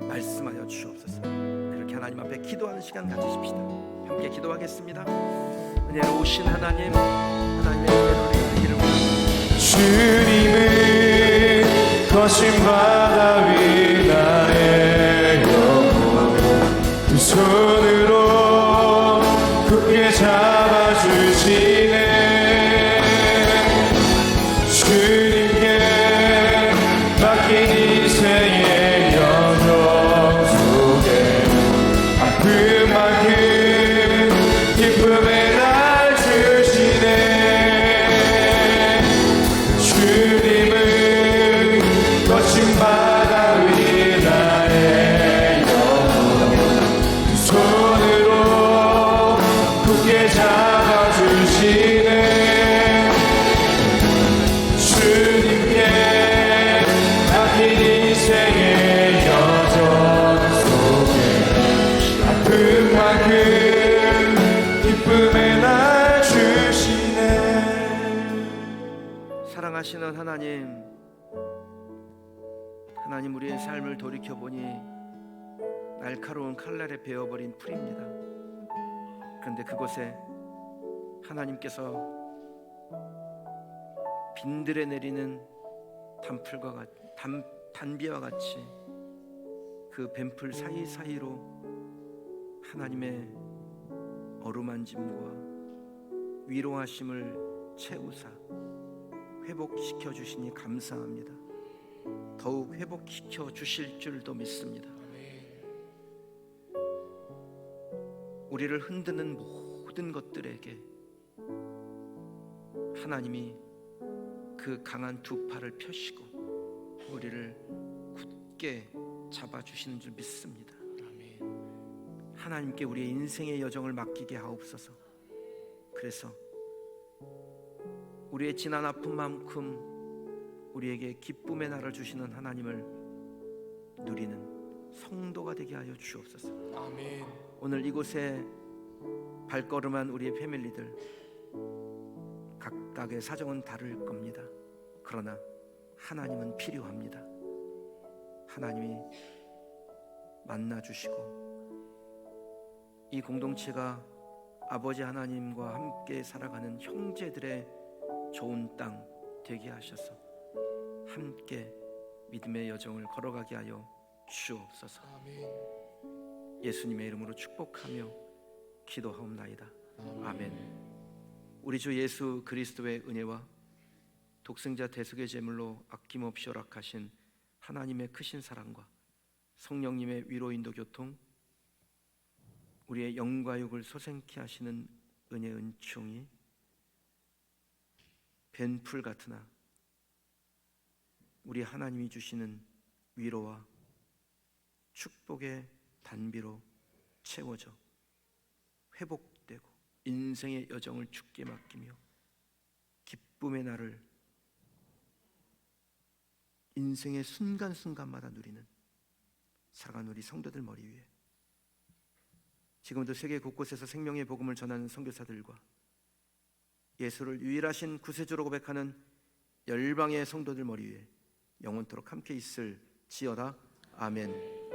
말씀하여 주옵소서. 그렇게 하나님 앞에 기도하는 시간 가지십시다. 함께 기도하겠습니다. 은혜로우신 하나님, 하나님의 은혜를 이기를 원합니다. 주님은 거친 바다 위 나의 영혼 두 손으로 굳게 잡아주시네. 주님께 맡긴 인생의 여정 속에 아픔만큼 기쁨의 날 주시네. 주님은 거친 바다 위 나의 영혼 두 손으로 굳게 잡아주시네. 주님께 맡긴 인생의 여정 속에 아픔만큼 기쁨의 날 주시네. 사랑하시는 하나님, 하나님, 우리의 삶을 돌이켜보니 날카로운 칼날에 베어버린 풀입니다. 그런데 그곳에 하나님께서 빈들에 내리는 단비와 같이 그 뱀풀 사이사이로 하나님의 어루만짐과 위로하심을 채우사 회복시켜 주시니 감사합니다. 더욱 회복시켜 주실 줄도 믿습니다. 우리를 흔드는 모든 것들에게 하나님이 그 강한 두 팔을 펴시고 우리를 굳게 잡아주시는 줄 믿습니다. 하나님께 우리의 인생의 여정을 맡기게 하옵소서. 그래서 우리의 지난 아픔만큼 우리에게 기쁨의 날을 주시는 하나님을 누리는 성도가 되게 하여 주옵소서. 아멘. 오늘 이곳에 발걸음한 우리의 패밀리들 각각의 사정은 다를 겁니다. 그러나 하나님은 필요합니다. 하나님이 만나주시고 이 공동체가 아버지 하나님과 함께 살아가는 형제들의 좋은 땅 되게 하셔서 함께 믿음의 여정을 걸어가게 하여 주옵소서. 예수님의 이름으로 축복하며 기도하옵나이다. 아멘. 우리 주 예수 그리스도의 은혜와 독생자 대속의 제물로 아낌없이 허락하신 하나님의 크신 사랑과 성령님의 위로 인도 교통, 우리의 영과 육을 소생케 하시는 은혜 은총이 벤풀 같으나 우리 하나님이 주시는 위로와 축복의 단비로 채워져 회복되고 인생의 여정을 주께 맡기며 기쁨의 날을 인생의 순간순간마다 누리는 사랑하는 우리 성도들 머리 위에 지금도 세계 곳곳에서 생명의 복음을 전하는 선교사들과 예수를 유일하신 구세주로 고백하는 열방의 성도들 머리 위에 영원토록 함께 있을지어다. 아멘.